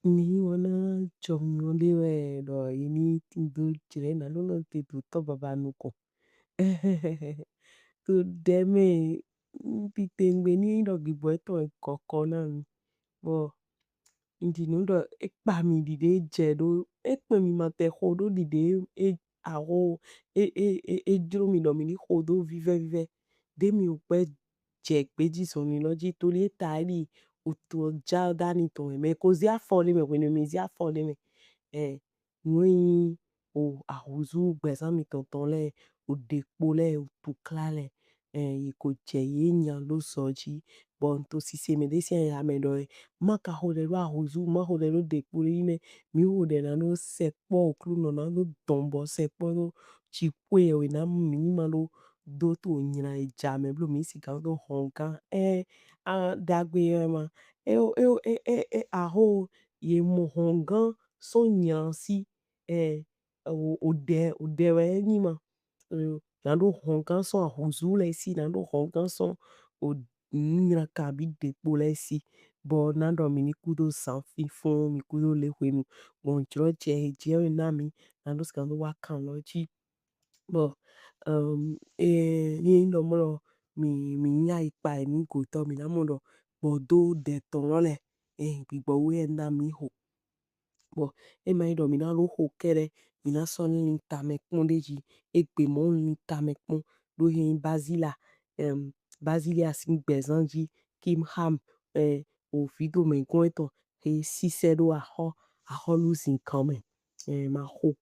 Ni wana chomyonde we do ini tindu chire na luno titu to baba nuko. To deme pitengbe ni do gibo eto koko na mi. Bo ndi nudo ekpa mi dide jedo ekpe mi mate hodo dide aho juro mi do mi ni hodo vive demi ukpe jekpe jisoni loji toli etari uto jaldani to me kozi afole me wene mezi afole me nwe o ahuzu gbezami tonton le o dekpo le o tukla le yiko je ye nyan lo soji bon to si se me desi ya me do maka hode lo ahuzu ma hode lo dekpo le ime mi hode na no sekpo oklu no na no dombo sekpo lo chikwe we na minima lo do to nyina ejame blo mi si ka do honka dagbe ma aho ye mo hongan so nyansi ode we ni ma na do hongan so ahuzu le si na do hongan so o nyina ka bi dekpo le si bo na do mi ni kudo san fifon mi kudo le hwenu bon jro je we na mi na do ska do wakan lo ji bo ni ndo mo mi nya ipa mi ko to mi na mo do bo do de ton lo le bi bo we na mi ho bo ma do mi na lo ho kere mi na so ni ta me pon deji egbe mo ni ta me pon do he basila basilia sin gbezanji kim ham o fido me gon eton he si se do aho lu sin kan me ma ho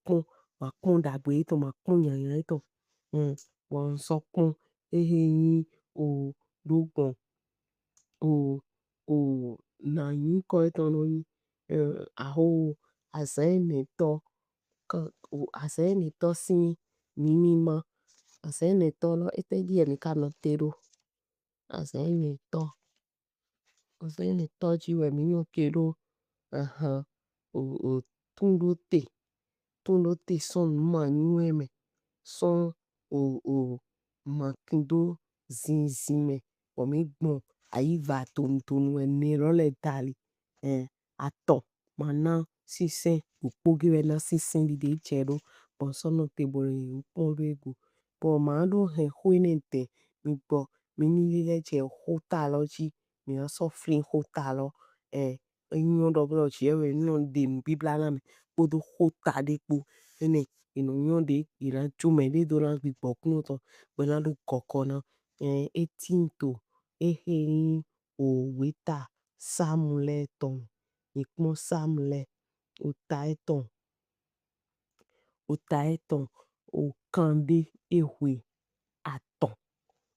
pon dagbe eton ma pon yan eton bon so pon ni o dogon o na yin ko eton no ni aho azene to azene to sin minima azene to lo ete di emi ka no tero azene to ji we mi no kero o tundo te son ma nyue me son o makindo zinzime o mi gbon ayi va tonu ne ro le dali ato mana sisen ukpogi we na sisen di de jero bon sono te bore upon rego bo ma do he huinente mi bo mi ni le je hota lo ji mi na so flin hota lo nyon do blo je we nyon de bibla na mi bodo hota de po ene ino nyon de ira jume de do na bi bokun to we na do kokona etinto ni o weta samule ton ikmon samule o ta eton o kande ehwe aton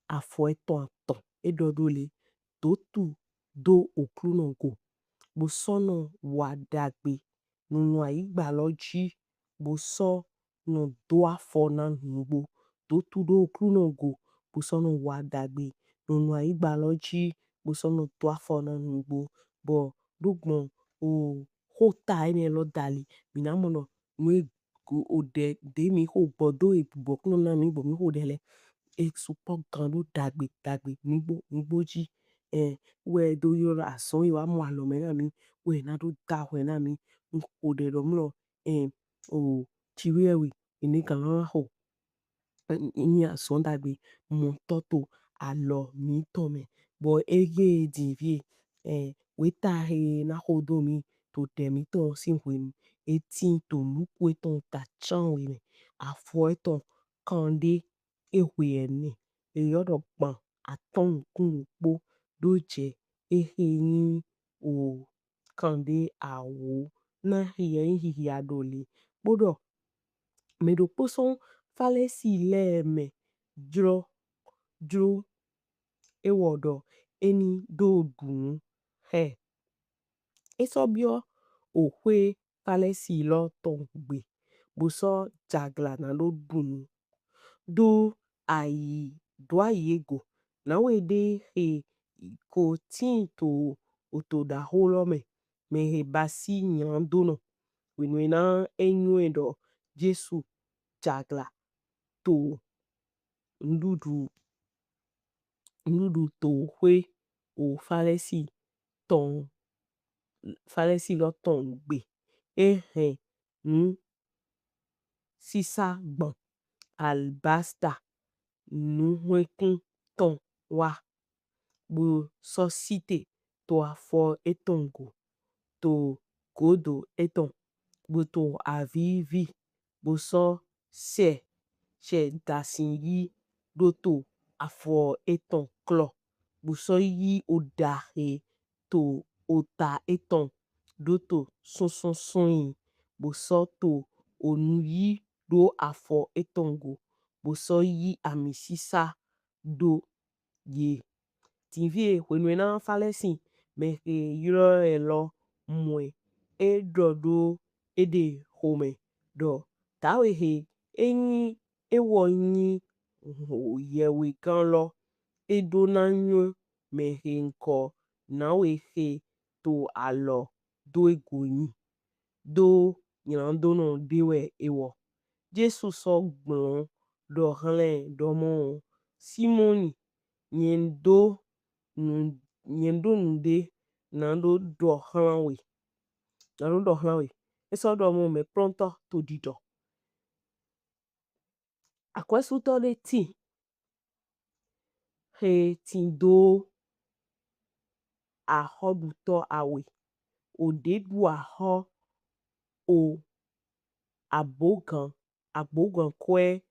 afo eton aton edodo le do tu do oklu no go bo sono wadagbe nunu aigba lo ji bo so no do afo na nugbo do tu do oklu no go bo sono wadagbe nunu aigba lo ji bo sono do afo na nugbo bo dugbon o hota ene lo dali minamono nwe de mi ho bodo e bokno na mi bo mi ho dele supo gando dagbe nugbo ji we do yo ason yo amu alo me na mi we na do da we na mi ho de do mlo o chiwe we ini kan lo ho ni ason dagbe mo toto alo mi to me bo ege divie we ta he na ho do mi to de mi to sin hwe mi etin to nuku eton ta chan we me afo eton kande ehwe ene yodo pan aton kun po do je ni o kande awo na hi adole bodo me do poson fale si le me dro ewodo eni do dun eso bio o hwe fale si lo ton gbe bo so jagla na lo dun do ayi ego na we de he ko tin to da holo me he basi nyan do no we na enyu do jesu jagla to ndudu to hwe o fale si ton falesi lo ton gbe. Ehen, sisa gbon, albasta, nuhwekun ton wa. Bu so site to afo etongo, to godo eton, bu to avivi, bu so she dasin yi do to afo eton klo, bu so yi odahe to ota eton do to son son son yi, bu so to onu yi do afo etongo, bu so yi amisisa do ye. Tinvie wenwena falesi me ke yiro elo mwe e do ede home do tawe he enyi ewo nyi yewe kan lo edo na nyo me he nko na we he to alo do ego nyi do nyando no dewe ewo. Jesu so gbon do hlen do mo Simoni nyendo nde nando do hlan we. Nando do hlan we. Eso do mo me pronto to dido. Akwesu to le ti. He ti do aho buto awe. O dedu aho o abogan kwe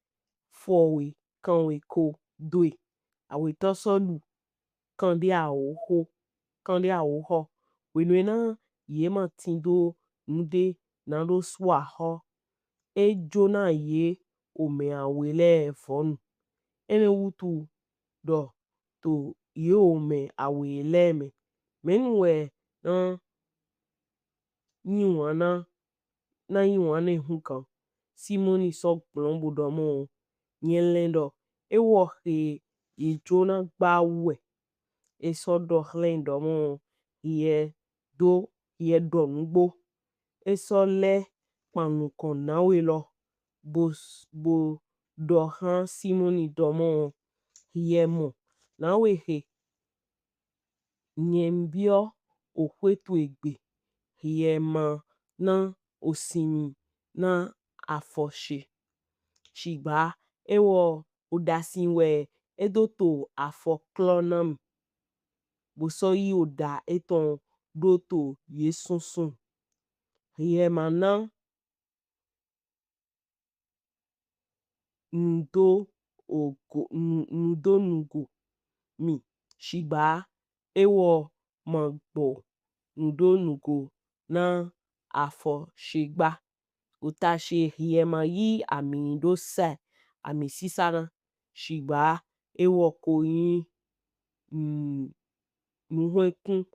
fowe kanwe ko dwe. Awe to so lu kande awo ho. Wenwena yema ti do nde nando swa ho. E jona ye ome awe le fonu. Ene wutu do to ye ome awe le me. Menwe na yiwane hukan. Simoni so gbon budo mo nyelendo. E wo he ye jona gba we. E so do hlen do mo ye do nugbo. E so le panukon na we lo. Bo do han Simoni do mo ye mo. Na we he nyembio o kwetu egbe. Ye ma na osimi na afoshe. Shigba ewo odasin we edo to afo klonam. Bu so yi oda eton do to ye sunsun. Ye ma na ndo nugo mi. Shigba ewo magbo ndo nugo na afo shigba. Utashi ye ma yi ami do se ami sisana. Shigba ewo koyin nuhwekun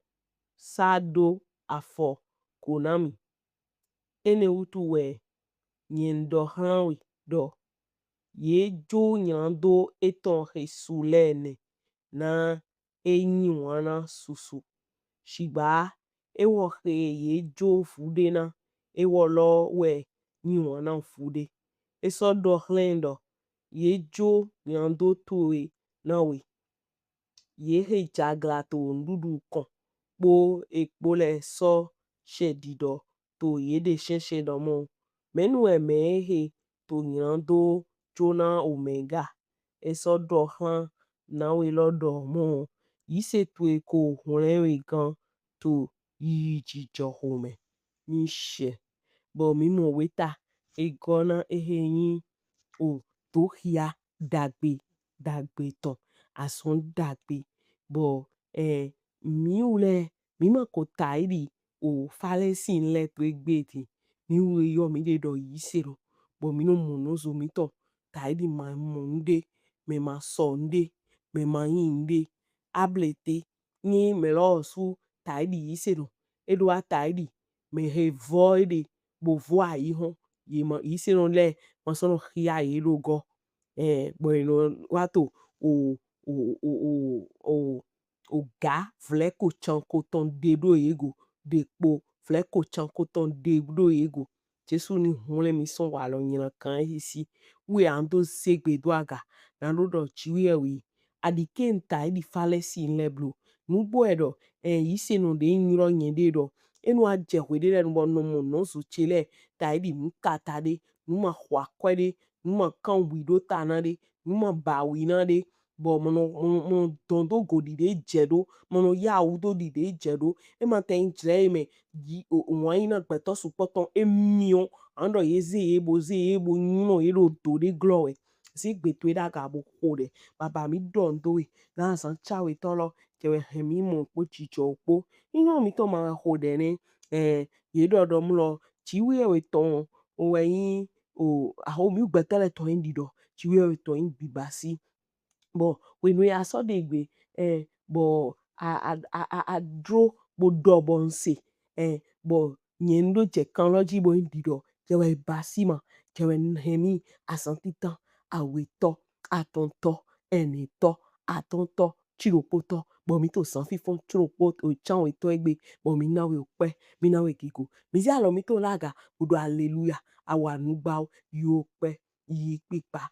sa do afo konami. Ene wutu we nyendo hlan we do. Ye jo nyando eton resu lene na enyi wana susu. Shigba ewo he ye jo fude na. Ewo lo we nyi wana fude. Eso do hlen do. Ye jo nyando to we na we. Ye he jagla to ndudu kon. Po ekpo le so she dido to ye de shen do mo. Menwe me he to nyando jona omega. Eso do hlan na we lo do mo. Yise to eko hwenwe gan to yi jijo home. Nishe. Bo mimo weta egona ehenyi o to hia dagbe ton. Ason dagbe. Bo mi ule mima ko taidi o falesi nle to egbe ti. Mi ule yo mi de do yise ro. Bo mino monozo mito taidi ma monde. Me ma so nde. Me ma yin nde. Ablete. Ni me lo su taidi yise ro. Edwa taidi. Me he voide. Bo voa ihon. Yise ro le. Masono hia ero go. Bueno, wato o ga vleko chanko ton dedo ego. Dekpo vleko chanko ton dedo ego. Jesu ni hule mi son walo nyina kan hisi. We ando segbe do aga. Nando do chiwe we. Adike nta edi falesi nleblo. Nubo edo. Yise no de nyiro nyende do. enu a je hwe de le no no mo no su chele ta di mkata de numa hwa kwe de numa kan wido ta na de numa ba wi na de bo mono dondo go di de jedo mono ya udo di de jedo e ma ten jre me yi o ina gbeto su poto emion ando yeze ebo ze ebo nyuno ero do de glow si gbeto da ga bo hode baba mi dondo e na san chawe tolo kewe hemi mo po chicho po ino mi to ma hode ne ye do do mlo chiwe we ton o yin o aho mi gbetele to yin dido chiwe we to yin bibasi bo when we are so degbe bo a dro bo do bo nse bo nyendo je kan loji bo ndido je we basima je we hemi asantitan aweto atonto enito atonto chiropoto bo mi to san fifon chiropoto chan we to egbe bo mi na we ope mi na we gigo mi si alo mi to laga budo hallelujah awa nugba yo pe yi pipa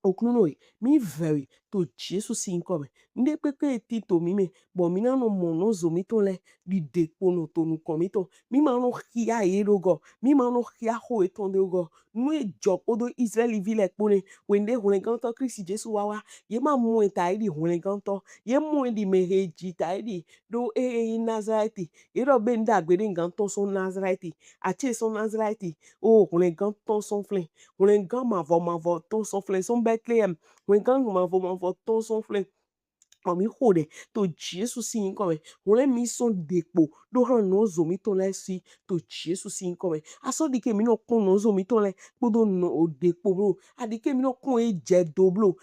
oknuno mi very to Jesus sin come nde peke ti to mi me bo mi na no mono zo mi to le di de pono to nu komito mi ma no hia erogo mi ma no hia ho etonde go nu e job odo Israeli vile pone wende hune ganto Christ Jesus wawa ye ma mu eta di hune ganto ye mu di meheji ta di do Nazareth ye ro be nda gbere ganto so Nazareth ache so Nazareth o hune ganto so flen hune gan mavo to so flen so Bethlehem hune gan mavo to so flen mi hode to Jesus sin come wole mi son depo do han no zo mi to le si to Jesus sin come aso di ke mi no kun no zo mi to le podo no o depo bro adike mi no kun e je do bro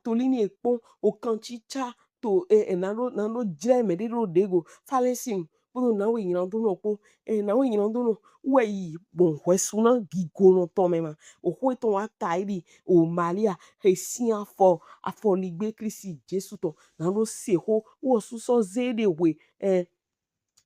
to lini epo o kan chicha to na no jre me de ro dego falesin podo na we yin do no po na we yin do no we yi bon hwesu na gigo no to me ma o hwe to wa taidi o maria he si afo ni gbe Kristi Jesu to na ro se ho wo su so zede we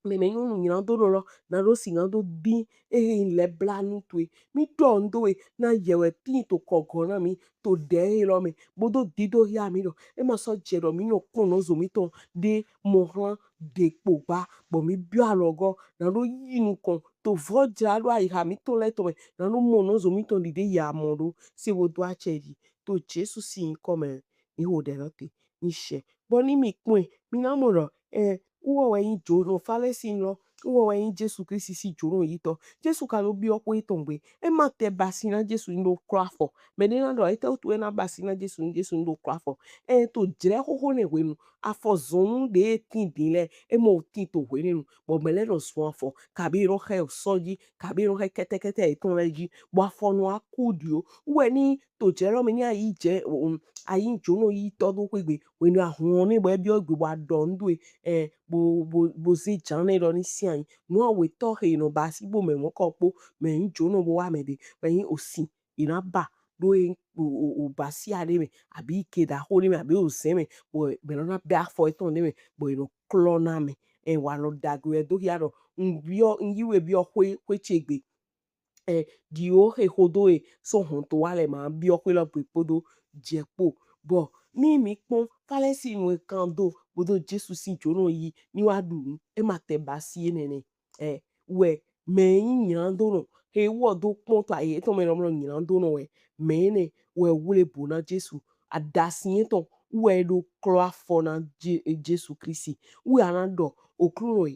me me yunu nyina do lo na ro si ngando bi le blanu tu mi do ndo na yewe tin to kogo na mi to de lo me bodo dido ya mi do e ma so jero mi no kun no zo mi to de mo ran de po ba bo mi bi alogo na ro yinu kon to voja lo ai ha mi to le to me na ro mo no zo mi to de ya mo do se wo do a chedi to Jesus sin come mi ho de rote ni she bo ni mi pin mi na mo ro uwo we yin joro falesi lo uwo we yin Jesu Kristi si joro yi to Jesu ka lo bi opo itongbe e ma te basi na Jesu ndo krafo me de na do e te tu na basi na Jesu ndo krafo to jre ho ne we nu afo zonu de tin dinle e mo tin to we nu bo me le no so afo ka bi ro he soji ka bi ro he kete kete e ton leji bo afo nu akudio we ni to jre mi ni ayi je ayin jono yi to do kwegbe we nu ahun ni bo e bi ogbe wa do ndu bo zi jane ro ni si ayin no we to he no ba si bo me won ko po me njo no bo wa me de yin osi ina ba do o ba si ade me abi ke da ho ni me abi o se me bo be no na ba fo iton de me bo no clona me wa lo dagwe do ya ro nbio nyiwe bi o hwe chegbe di o he hodo so hon to wale ma bi o lo podo jepo bo mi mi pon falesi nwe kando bodo Jesus sin jono yi ni wa du e ma te ba si nene we me yin do no he wo do pon to aye to me no yin do no me ne we wule bu na Jesus adasin to we do kro afo na Jesus Kristi we anando okruno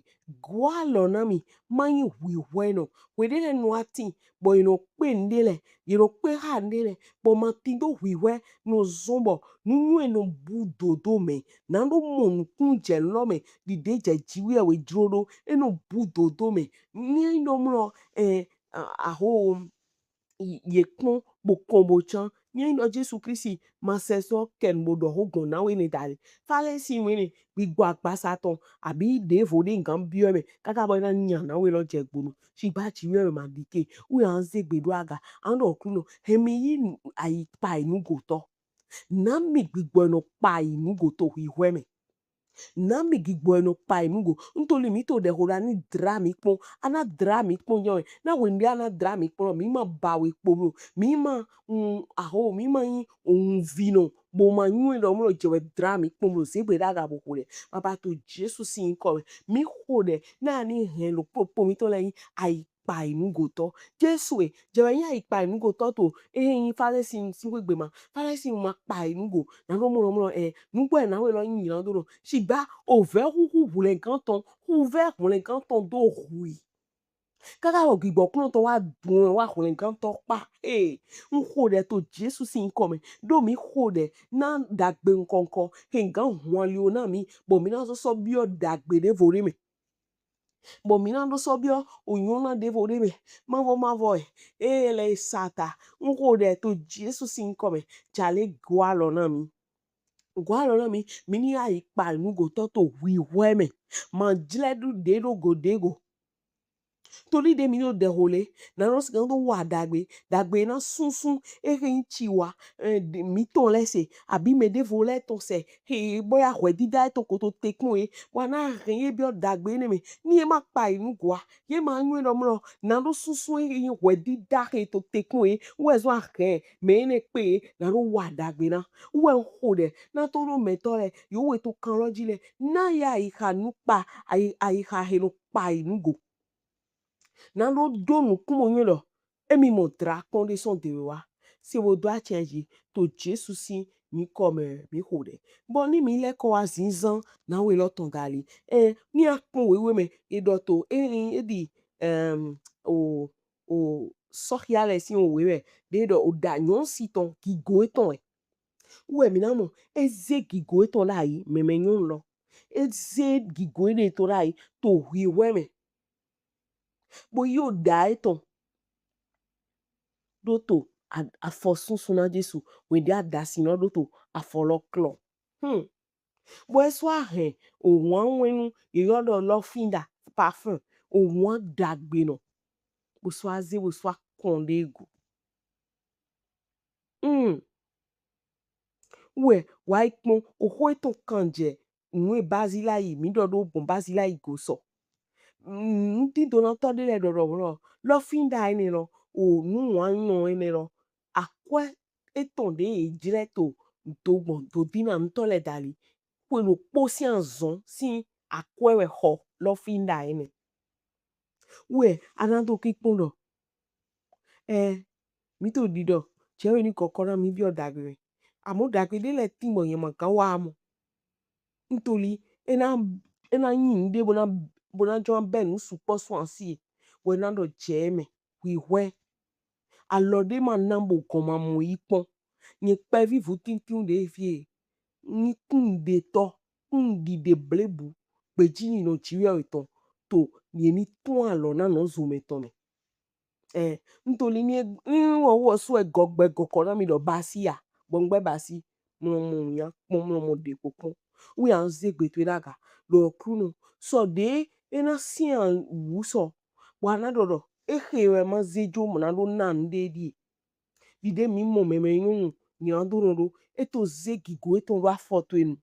gwa lo na mi mayin wi no we de no ati bo ino pe ndele ino pe ha ndele bo ma ti do wi no zombo nu no budodo me na no mo kun je lo me di de je jiwe we drodo e no budodo me ni no mro aho ye pon bo kombo chan ni no Jesus Kristi ma se so ken bo do hogun na we ni dale fale si we ni bi gwa gbasa ton abi de vo de ngan bi me kaka bo na nyan na we lo je gbonu si ba ji we ma dike we an ze gbedu aga an do kuno hemi yi ayi pa inu go to na mi gbigbo no pa inu go to hwe me na mi gigbo eno pa imugo ntoli mi to de hora ni dra mi pon ana dra mi pon yo na we ndi ana dra mi pon mi ma ba we po mi ma aho mi ma yin ohun vino bo ma nyu do mo je we dra mi pon mo se gbe daga bo ko le baba to Jésù sí ń kọ mi ho de na ni hen lo popo mi to lẹ́yìn àìpa ìnúgò tọ́ Jésù jẹ̀wẹ̀ yín àìpa ìnúgò tọ́ tó ehin fare sí gbegbe ma fare sí ma pa ìnúgò na lo mo nugbo e na we lo yin ran do ro si ba o ve hu le kan ton hu ve hu le kan ton do hui kaka o gbigbo kun to wa dun wa hu le kan to pa n ho de to Jésù sí ń kọ mi do mi ho de na dagbe nkonko ke ngan hu li o na mi bo mi na so bi o dagbe de vori mi bo mi na do so bi o oyun na de vori mi ma vo le sata n ho de to Jésù sí ń kọ mi jale gwa lo na mi gwa lo na mi mi ni àìpa ìnúgò tọ́ tó wi hwe mi ma jle du de do go de go torí de mi no de hole na no se do wa dagbe na sunsun erin chiwa mi ton lese abi me de vole ton se boya hwe dida to ko to tekun wa na rin bi o dagbe ni mi ni e ma pa ìnúgò a ye ma nyu do mo na do sunsun erin hwe dida ke to tekun we zo aken me ne pe na do wa dagbe na we ho de na to ro me to le yo we to kan loji le na ya ihanu pa ha he no pa ìnúgò na lo donu kumo nyelo emi mo dra condition de wa si wo do a change to Jésù sí mi come mi hode bo ni mi le ko azinzan na we lo ton gali ni apon we me do to di o sociale si o we de do o da nyon si ton ki go ton we mi na mo eze ki go ton la yi me nyon lo eze ki go de to la yi to wi we me bo yo da ton do to afosunsun na Jésù we de adasi no do to afoloklo bo eso ahen o won wenu irodo lo finda parfum o won dagbe no bo so aze bo so akonde egu we wa ipon o ho to kanje nwe bazila yi mi do bon bazila yi go so ndi do na to de le do ro lo finda ni lo o nu wa no ene lo akwe eton de ejire to gbon to dina nto le dali we lo po si anzon si akwe we ho lo finda ene we anando ki pon do mi to dido je we ni kokoro mi bi odagre amo dagre de le timo yen mo kan wa mo ntoli ena yin de bona jo benu supo so ansi we na do je me wi hwe alode ma nambo koma mo ipon ni pe vivu tintin de vie ni kun de to kun di de blebu pe jini no chiwe eton to ni emi tun alo na no zo meton me ntoli ni wo so gogbe gokoro mi do basia bongbe basi mo ya mo de popon we an zegbe to daga lo kruno so de ena si an wuso wa na do we ma zejo mo na do na nde di de mi mo me yun ni an do ro eto zegi go eto wa foto enu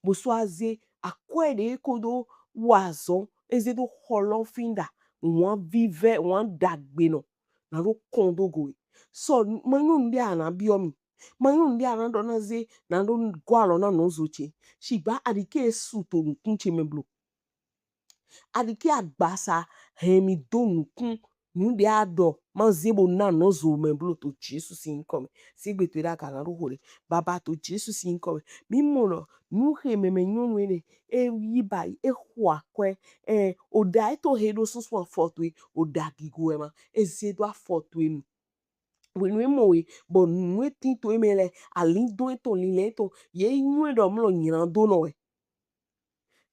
bo so aze akwede ko do wazon eze do holon finda won vive won dagbe no na do kondo go so mayun ndi ana biomi mayun ndi ana do na ze na do gwalo na no zoche shiba adike su to nkunche meblo adike agbasa hemi do nkun nde ado ma zebo na no zo meblo to Jésù sí ń kọ si gbe to da ka ro hore baba to Jésù sí ń kọ mi mo no nu he me nyun we ne yi bai ho akwe o da to he do so foto o da gigu ma eze do foto enu we no mo we bo nu tin to emele ali do to lile to ye nyu do mo nyiran do no we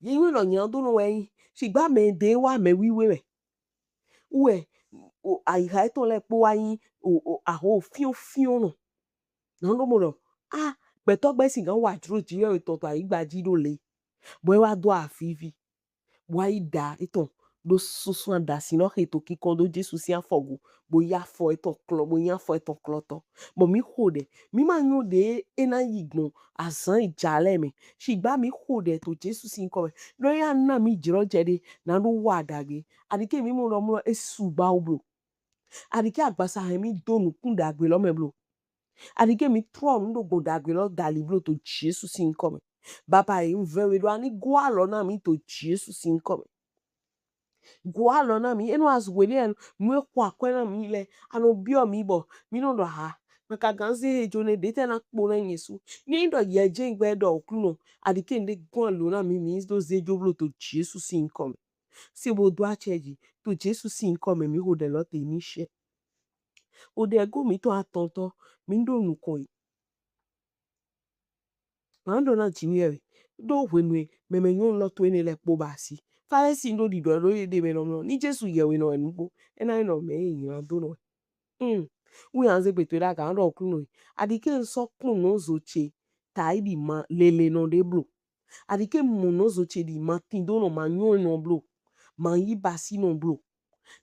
ye nyu lo nyiran do no we sigba me de wa me wiwe we o ai to le po wa yin o aho fion no na lo mo lo pe to gbe si gan wa duro ji yo to igba ji do le bo wa do afivi wa ida iton do susu anda sino he to ki kondo Jésù sí afogu bo ya fo eton klo bo yan fo eton kloto bo mi hode mi ma nyu de ena yigbon azan ijale mi sigba mi hode to Jésù sí nko lo ya na mi jiro jede na do wa dage adike mi mo lo esu ba oblo adike agbasa he mi donu kun dagbe lo meblo Adike mi tro ndo go dagwelo daliblo to Jesus in come. Baba e very do ani go alona mi to Jesus in come. Go alona mi eno as wele en nwe kwa kwena mi le ano bio mi bo mi no do ha. Maka ganze he jone dete na kpona yesu. Ni ndo yeje ngbe do okuno. Adike nde go alona mi means do zejoblo to Jesus in come. Si bo do acheji to Jesus in come mi ho de lot ni she. O de go mi to atonto mi ndo nukoi. Mando na chiwe do wenwe meme nyon lo to ene le po basi fare si ndo di do lo de me no ni Jesu ye we no enugbo ena no me yin do no we anze beto da ga ndo kunu adike nso kun no zoche tai di ma lele no de blo adike mu no zoche di ma tin do no ma nyon no blo ma yi basi no blo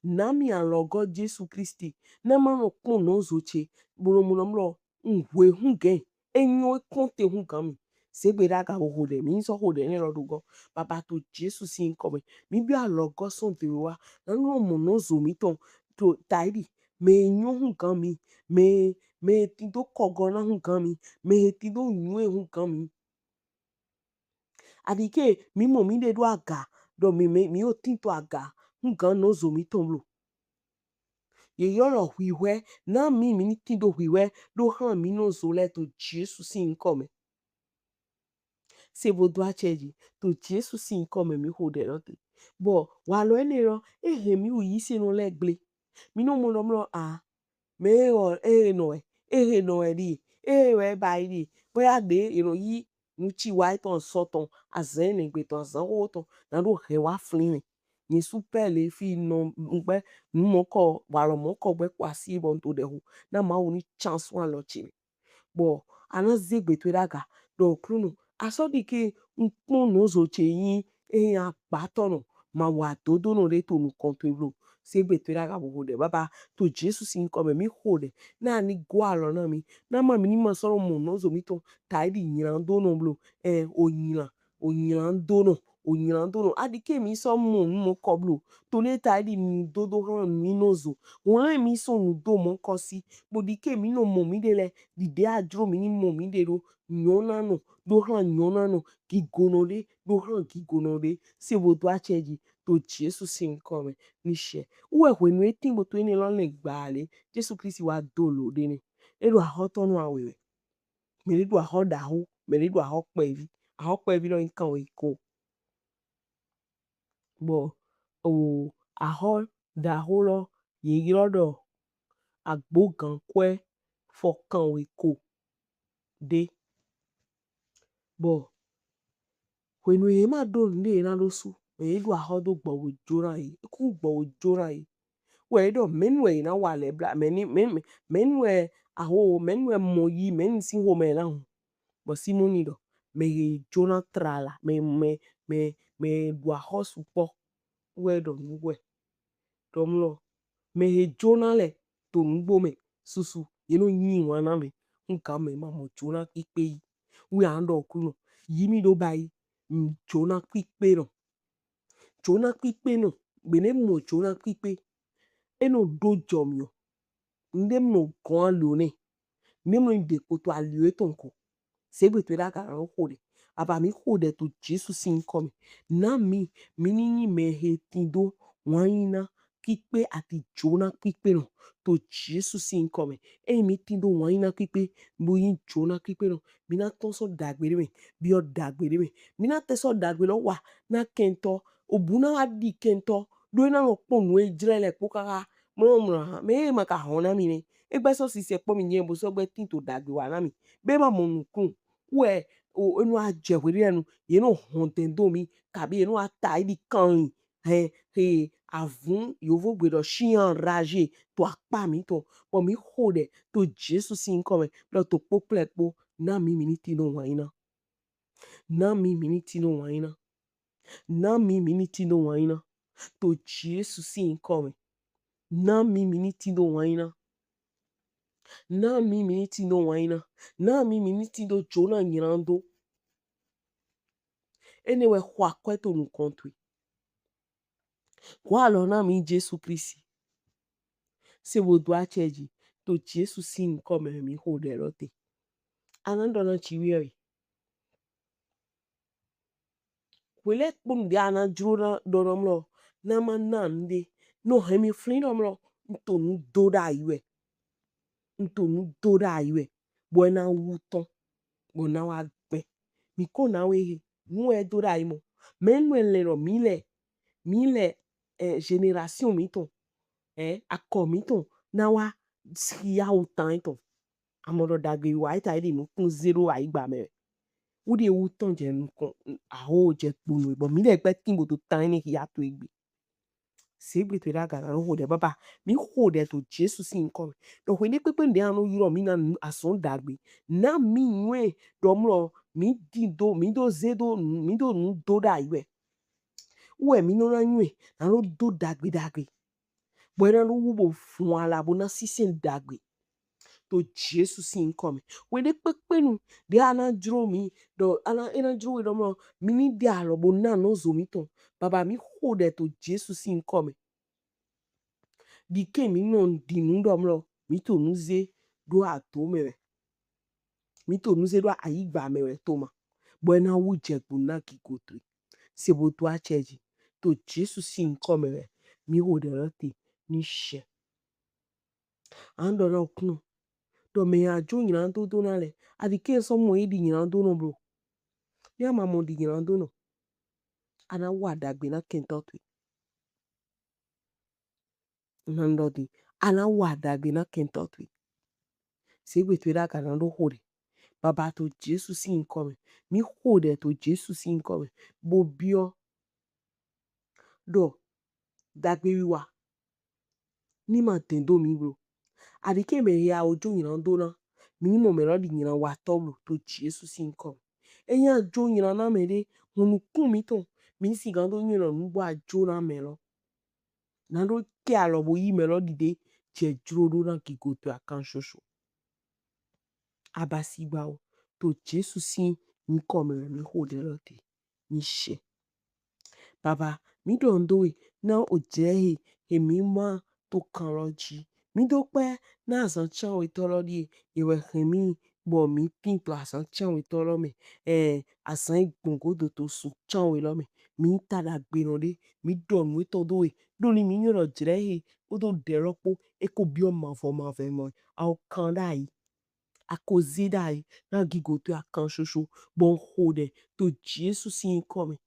nami alogo Jesu Christi na ma no kun no zoche bro mu no mlo nhwe hunge enyo konte hungami segberaga ohode mi so hode ni rodugo baba to Jesus sin come mi bi alogo son te wa na no mo no zo mi ton to taidi me nyu hunkan me ti do kogo na hunkan me ti do nyu hunkan mi adike mi mo mi de do aga do mi o tin to aga hunkan no zo mi ton lo ye yoro hwiwe na mi ni ti do hwiwe do han mi no zo le to Jesus sin come se bo do acheji to Jesus sin come mi ho de rote bo wa lo ene ro mi u yi se no legle mi no mo no me o no di we ba di boya de yi nu chi wa ton so ton azen gbe ton zan wo ton na do he wa flin ni super le fi no ngbe mo ko wa lo mo ko gbe kwa si bon to de hu na ma wo ni chance wa lo chi bo ana zegbe to daga do krunu asodi ke nkun no zo che yin ya patono ma wa dodo no re to nu konteblo segbe to daga bo de baba to Jesus in come mi hode na ni go alo na mi na ma mi ni ma so mo no zo mi to tai di yin do no blo oyin do no adike mi so mo ko blo to le tai di ni dodo ran mi no zo won mi so nu do mo ko si bo dike mi no mo mi de le di de adro mi ni mo mi de ro nyona no do ran nyona no ki gonole do ran ki gonole se bo do acheji to Jesus in come ni she we nu etin bo to ni lo le gbale Jesu Christi wa dolo de ni ero ahoto no awewe me ri do ahoda hu me ri do ahokpe vi lo nkan we ko bo o aho da hu lo ye yodo agbo gan kwe fokan we ko de bo wenu e ma do ni na lo su me do ahodo gbo we jora yi ku gbo we jora yi we do menwe na wale bla menwe aho menwe moyi men si ho me na hu bo simoni do me jona trala me do aho su po we do we do mlo me jona le to ngbo me susu ye no yin wa na me nka me ma mo jona pipe yi we ando kuno yi mi do bai jona pipe no bene mo jona pipe eno do jomyo ndem no kon lo ne nem no de ko to aliwe tonko segbe to da ka ran hode aba mi hode to Jesus in come na mi ni me he tindo waina pipe ati jona pipe no to Jesus in come mi tindo waina pipe bo yin jona pipe no mi na ton so dagbere me bi o dagbere me mi na te so dagbe lo wa na kento obuna wa di kento do na no ponu e jrele pokaka me ma ka hona mi ne egbe so si se po mi yen bo so gbe tin to dagbe wa na mi be ma mo nukun we o enu a je we enu ye no hontendo mi kabi enu ata di kan avun yovo gbe do shi enragé to apa mi to bo mi hode to Jesus in come lo to poplepo na mi miniti no waina na mi miniti no waina na mi miniti no waina to Jesus in come na mi miniti no waina na mi miniti no waina na mi miniti do jona nyirando enewe kwa kweto nu kontwi kwa lo na mi Jesu Christi se wo do acheji to Jesu si nkome mi hode rote. Anandona chiwioi. Wele pun dia na juro donomlo na manande no hemi flinomlo ntonu doda iwe. Ntonu doda iwe. Buena wuton. Bona wa gbe. Miko na we nwe doda imo. Menwe lero mile génération miton. Akọ miton na wa siya utan iton. Amoro dagbe wa ita edi mu kun 0 a igba me. Udi utan je nkon aho je kpunu bo mi le gbe timbo to tan ni ya to igbe. Segbe to daga na hode baba mi hode to Jesu si nkon. Do hwe pepe ndi anu yuro mi na ason dagbe. Na mi nwe domlo mi do zedo mi do nu doda iwe. Uwe mi no na nwe na no do dagbe. Bwena no wubo fun ala bo na sisen dagbe. To Jesu si nkome. Wede pepe nu de ana jro mi do ana ena jro we domlo mi ni dia lo bo na no zo mi ton. Baba mi hode to Jesu si nkome. Dike mi no di nu domlo mi to nuze do ato mewe. Mi to nuze do aigba mewe toma. Bwena wu jekbu na kikotre. Sebo to acheji. To Jesu si nkome we. Mi hode rote ni she. Ando na okno. Do me ya jo nyinando do na le. Adike so mo edi nyinando no bro. Ya mamo di nyinando no. Ana wadagbe na kentotwe. Nando di. Ana wadagbe na kentotwe. Segbe to daga na do hode. Baba to Jesu si nkome. Mi hode to Jesu si nkome. Bo bio. Do. Dagbe wiwa. Ni ma tendo mi bro. Adike me ya ojo nyinando na. Mi mo me rodi nyina wa toblo to Jesu si nkome. Enya jo nyina na me de. Hunu kumi ton. Mi si gando nyina nubo a jo na me lo. Nando ke alobo yi me lo dide. Je jro do na kikoto akan shosho. Abasi bao. To Jesu si nkome mi hode rote. Ni she. Baba, mi do ndowe na ojehe he mi ma to kanroji. Mi do pe na asan chan we tolo di ewe hemi bo mi pinto asan chan we tolo me. Asan igbongo do to su chan we lo me. Mi tada gbenode. Mi do nwe todo we. Do ni mi nyoro jehe. Odo deropo. Eko bio mavo mo. Ao kandai. Ako zidai. Na gigoto akan shosho. Bon hode. To Jesu si nkome.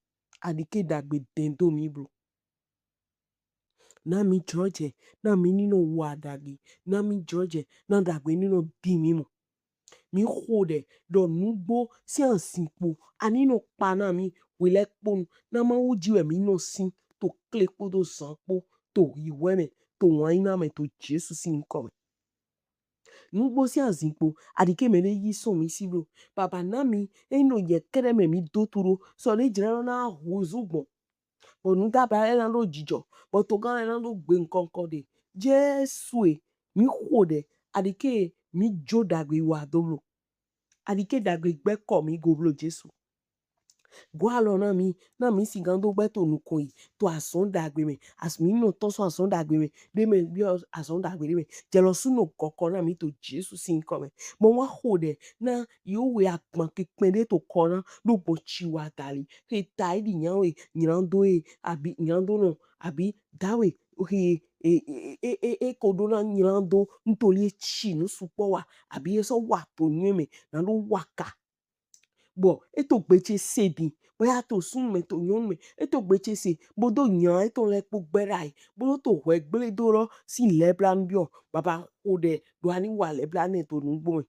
Adike dagbe dendo mi bro. Na mi George. Na mi nino wadagi. Na mi George. Na dagbe nino di mi mo. Mi hode. Do nubo si ansinpo. Anino pana mi. Wile pon. Na ma ujiwe mi no sin. To klepo do sanpo. To iweme. To waina me to Jesu si nkome. Nubo si ansinpo. Adike mene yi son mi si bro. Papa na mi. Eno ye kere me mi do turo. So le jire na hozugbo. Bo nu daba ena lo jijo. Bo to gan ena lo gbe nkonko de. Jesu e. Mi hode. Adike mi jo dagbe wa doblo. Adike dagbe gbeko mi goblo Jesu. Gwa lo na mi si gando gbe to nukoi. To ason dagbe me. As mi no to so ason dagbe me. De me bio ason dagbe de me. Jelo su no koko na mi to Jesu si nkome. Mo wa hode. Na yo we akman kikmede to kona. No bo chiwa tali. He taidi nyawe. Nyirando e. Abi nyirando no. Abi dawe. Kodona nyirando. Ntoli chi no supo wa. Abi eso wa to nyeme. Na no waka. Bo, eto gbeche sedi. Boya to sun me to nyon me. Eto gbeche se. Bodo nyan eto lekpo gberai. Bodo to wek ble doro. Si leblan bio. Baba hode. Do ani wa leblan eto nungbo me.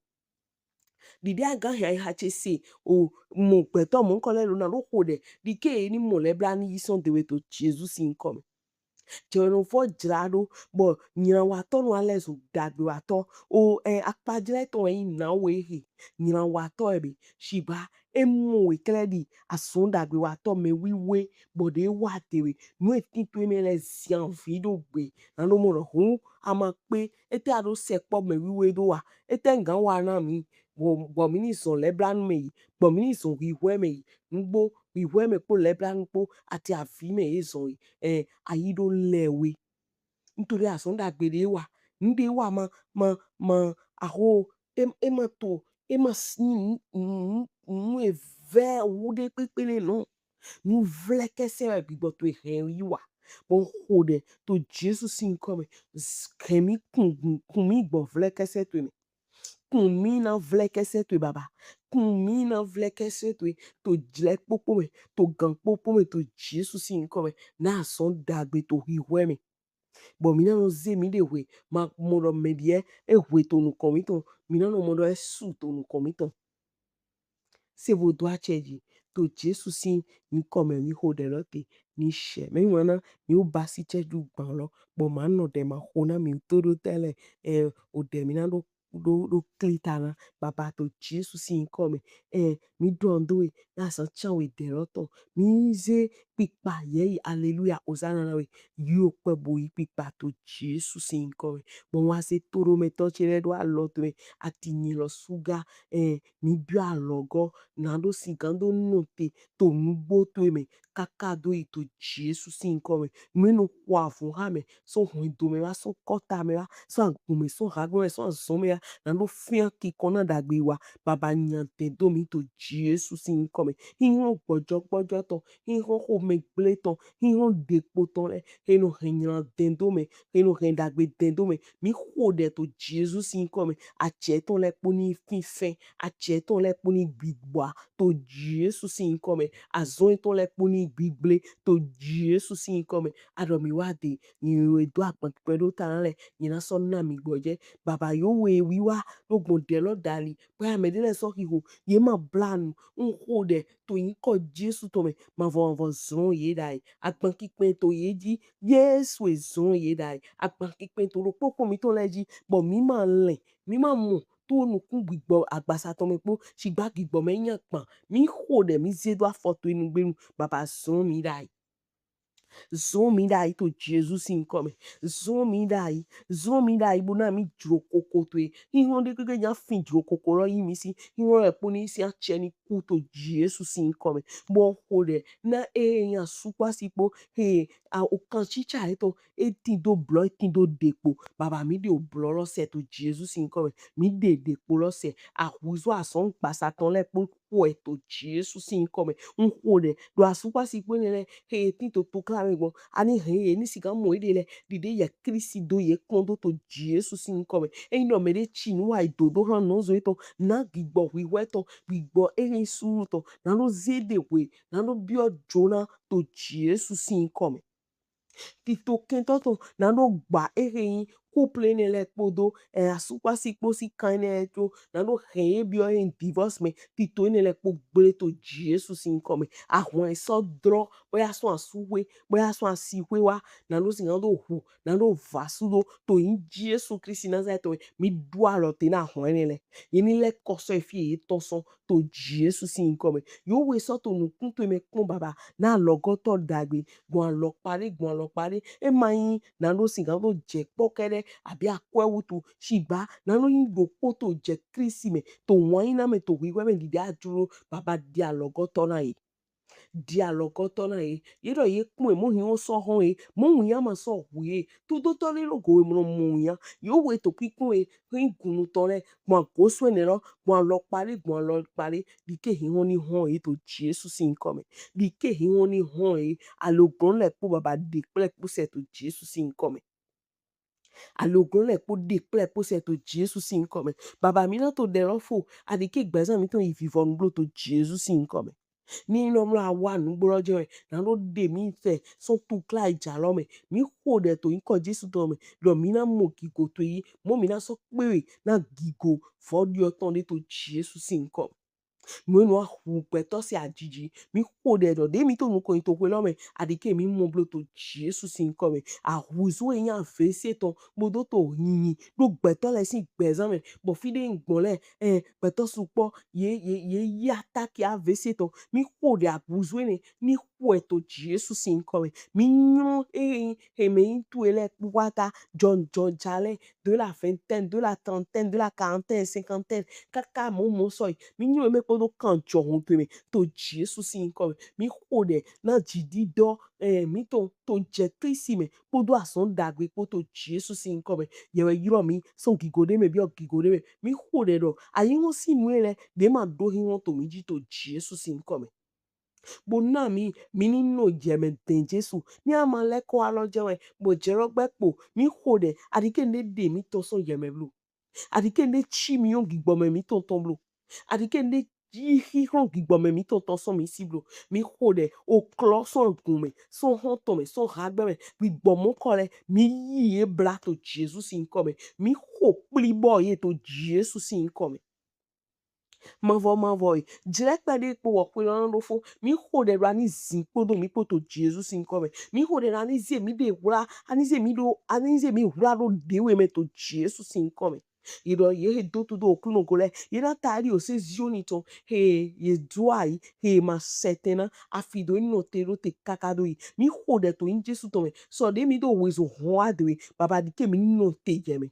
Didi aga hai hache se. O mo peto mon kole lo na lo hode. Dike ni mo leblan yison dewe to Jesu si nkome. Jeno fo jrado. Bo, nyina wato no alezo dagbe wato. O akpajile to na wehe. Nyina wato ebe. Shiba. Emo we kledi. Ason dagbe wato me wiwe. Bode watewe. Nwe tinto eme le zian vido be. Nano moro hu. Ama pe. Ete ado sekpo me wiwe do wa. Ete nga wana mi. Bo mini son leblan me. Bo mini son wiwe me. Ngbo. Wiwe me po leblan po. Ati afi me ezon. Ayido lewe. Ntori ason dagbe de wa. Nde wa ma aho ema to ema sni nu eve wude pepele no nu vlekese wa gbigbo to ehen yi wa bon hode to Jesus sin come kemi kumi gbo vlekese to me kumi na vlekese to baba kumi na vlekese to jle popo me to gan popo me to Jesus sin come na son dagbe to hiwe me bo mina no ze mi de we ma modo medie e we to nu komito mina no modo e su to nu komito se vo do acheji to Jesus sin mi come mi ho de lote ni she me wana mi o basi cheju gban lo bo ma no de ma hona mi to do tele o de mina do klitana baba to Jesus sin come mi do ndo we na san chan we de loto mi ze pipa ye hallelujah hosanna na we yo pe bo yi pipa to Jesus sin come bo wa se toro me to chere do a lot me atinyi lo suga mi bi a logo na do sigando note to mugbo to me kaka do ito Jesus sin come me no kwa fun ha me so hun do me wa so kota me wa so agun me so hagun me so so me na do fian ki kona dagbe wa baba nyan te do mi to Jesus sin come hin gbojo to hin ho me gble to hin depo to le hin hin den do me hin dagbe den do me mi ho de to Jesus sin come a che to le poni fifen a che to le poni gbigboa to Jesus sin come a zon to le poni gbigble to Jesus sin come a do mi wa de ni we do apon pe do tan le ni na so na mi gboje baba yo we wi wa lo gbon de lo dali pe a me de le so ki ho ye ma blanu un ho de to yin ko Jesus to me ma vo zon ye dai apon ki pe to ye ji Yesu e zon ye dai apon ki pe to ro popo mi to le ji bo mi ma le mi ma mu to nu kun gbigbo agbasa to me po sigba gbigbo me yan pan mi ho de mi ze do afoto inu gbe baba zon mi dai to Jesus sin come zon mi dai bo na mi jro koko to e ihon de keke jan fin jro koko ro yi mi si ihon e poni si a che ni ku to Jesus sin come bo ho de na yan supa si po a o kan chicha e to e tin do blo e tin do depo baba mi de o blo lo se to Jesus sin come mi de depo lo se a huzo a son pasa ton le po e to Jesus sin come un ho de do a supa si po ne tin to clare gbon ani ni siga mo ide le dide ye Kristi do ye kondo to Jesus sin come no me de chi nu wa do han no zo to na gbigbo wi we to gbigbo suru to na no zede we na no bi jona to Jesus sin come tito kentoto na no gba yin couple ne le podo asupa si po si kane to na no bio divorce me tito ne le po gbe to Jesus sin come ahun so dro boya so asuwe boya so asiwe wa na no sin do hu na no vasudo to in Jesus Christ Nazareth mi do alo te na ahun ne le yin le koso fi to so to Jesus sin come yo we so to nu kun to me kun baba na logoto dagbe gbon lo pare e mayin na no sin do je pokere abi akwewutu shigba na no yin do poto je Kristi me to wan na me to wiwe me dide aduro baba dia logoto na e dialogoto na e yero ye kun e mo hin o so hon e mo hun ya ma so hu e to do to le logo e mo mu yan yo we to kikun e hin gunu to le mo ko so ne lo pare bi ke hin won ni hon e to Jesus sin come bi ke hin won ni hon e alogun le po baba de ple po se to Jesus sin come alogun le po de ple po se to Jesus sin come baba mi na to de ro fo adike gbezan mi to ififon glo to Jesus sin come ni no mla wa nu gborojo e na no de mi fe so tu kla ija lo me mi ho de to nko Jesus to me lo mi na mo gigo to yi mo mi na so pe na gigo for di oton de to Jesus sin come mwenu ahu peto si ajiji mi ho de do de mi to nu ko to pe lo me adike mi mo blo to Jesus sin come ahu zo yan fe se to bodo to yin do gbeto le sin gbezan me bo fi de ngbon le peto supo ye attack ya ve se to mi ho de abu zo ni to Jesus in come. Mignon et me tout ele pouata John Jale de la vingtaine, de la trentaine, de la quarantaine, cinquantaine, kaka mo soy. Mignon me podo kancho honte me to Jesus in come. Mi hode na jidi do mi to jetrisi me podo ason dagwe po to Jesus in come. Yewe yiro mi so gigode me bi o gigode me. Mi hode do ayi won si nwele de ma do hi won to mi ji to Jesus in come. Bona mi ni no jeme den Jesu ni ama leko alo jewe bo jero gbepo mi hode adike ne de mi to so yeme blu adike ne chi mi on gigbo me mi to ton blu adike ne hi hon gigbo me mi to ton so mi si blu mi hode o klo so gun me so hon to me so hagbe me gigbo mo kole mi yi e bla to Jesus in come mi ho pli boy to Jesus in come mavoy direct na de po wo lo no fo mi ho de ra ni zin podo mi poto Jesus in come mi ho de ra ni ze mi de wura ani ze mi wura ro de we me to Jesus in come iro ye do to do okuno gole ye na tari o se zioni to ye duai ma setena afido ni no te ro te kakado yi mi ho de to in Jesus to me so de mi do we zo ho ade baba di ke mi no te je me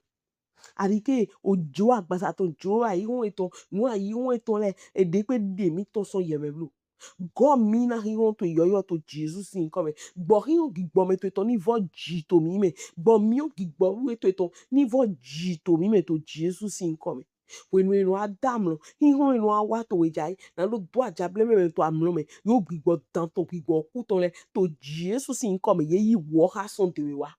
arike ojo agbasa to jo ayi won eton nu ayi won eton le ede pe de mi to so yeme blu go mi na hi won to yoyo to Jesus in come gbo hi o gigbo me to eton ni vo ji to mi me gbo mi o gigbo we to eton ni vo ji to mi me to Jesus in come wenu adam lo hi won enu awa to we jai na lo do ajable me to amlo me yo gigbo dan to gigbo ku to le to Jesus in come ye yi wo ha son de wa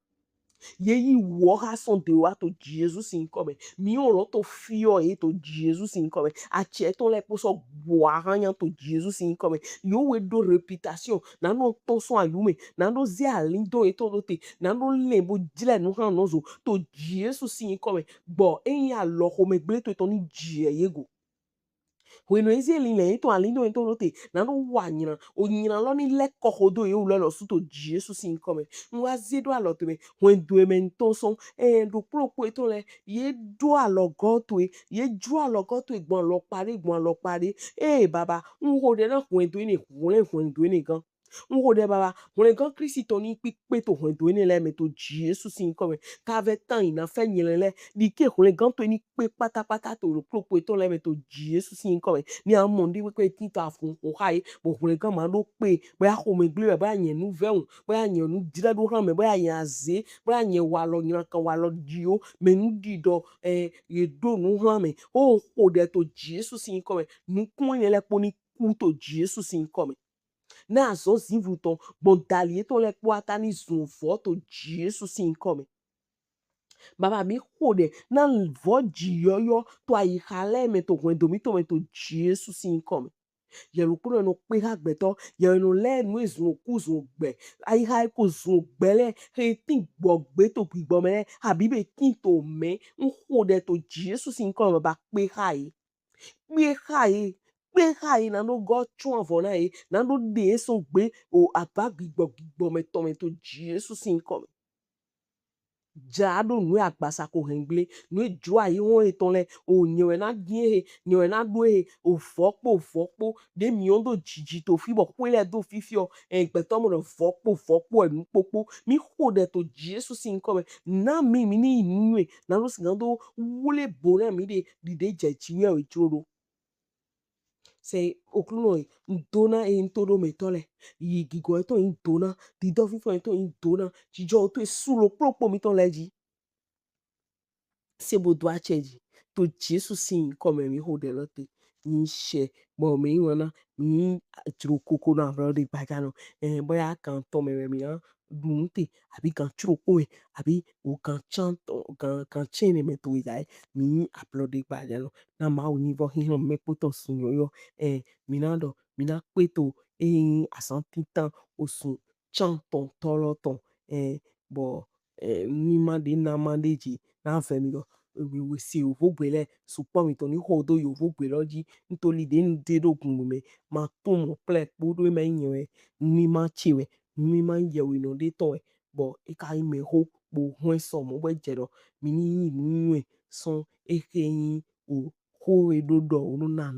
ye yi wo ha son de wa to Jesus in come mi o ro to fio e to Jesus in come a che to le po so wa han to Jesus in come yo we do reputation na no to so ayume na no zi alindo e to do te na no le bo jile no han no zo to Jesus in come bo en ya lo ho me gbe to ni ji ye go wenu ezi elile ito alindo ito rote na no wanyina onyina lo ni leko hodo ye ulo lo suto Jesus in come nwa zido alo teme wen do men to son do propo ito le ye do alo goto ye ju alo goto gbon lo pare baba nwo de na wen do ni wen do ni gan nwo de baba wen gan Kristo ni pipe to wen do ni le me to Jesus in come ka ve tan ina fe nyele di ke wen gan to ni pe pátápátá to ro propo ito le me to Jesus in come ni a mo ndi we ti ta fun o hai bo wen gan ma lo pe bóyá ko me gbe bóyá yen nu veun bóyá yen nu dire do han me bóyá yen aze bóyá yen wa lo yin kan wa lo di o me nu di do ye do nu han me o ko de to Jesus in come nu kun yen le po ni kun to Jesus in come na zo zivuton bon dalie to le po ata ni zun fo to Jesus in come baba mi hode na vo jiyoyo to ayi hale me to gwen domi to me to Jesus in come yelu kuno no pe ha gbeto yelu le nu ezun ku zun gbe ayi ha ko zun gbele he tin gbogbe to gbigbo me abi be kin to me n hode to Jesus in come baba pe ha yi na no go chun for na yi na no de so gbe o aba gbigbo me to Jesus in come jado nu agbasa ko hengle nu jo ayi won eton le o nyewe na die he nyewe na do he o fopo de mi on do jiji to fi bo kwele do fifio gbe to mo do fopo enu popo mi hode to Jesus in come na mi ni nwe na lo sigan do wule bo na mi de je chiwe o joro se okluno ndona ntoro metole yi gigo eto ndona di do fifo eto ndona jijo to sulo propo mi ton leji se bo do acheji to Jesus sin come mi hode lote ni she bo mi wana mi tro koko na ro de bagano boya kan to me mi an dunte abi kan tro ko abi o kan chanto kan chene me to dai mi upload bagano na ma o ni vo hin me poto sun yo minando mina kweto asanti tan osun chanton toloton bo ni mande na mandeji na femi go we si o vogbele supo mi to ni hodo yo vogbele ji ntoli de dogun me ma to mo ple podo me yin ni ma chiwe ni ma yewe no de to bo e ka me ho bo hwen so mo we jero mi ni we son ekeyin o ho edodo onu na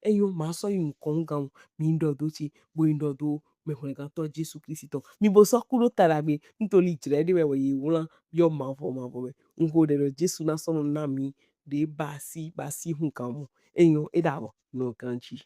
eyo ma so yin kon gan mi ndo do ti bo ndo do me hone gan to Jesu Kristo mi bo so kuro tara be ntoli jire de we ye wulan yo mavo me ngo de Jesu na so na mi de ba si hun kan mo eyan e da bo no kan chi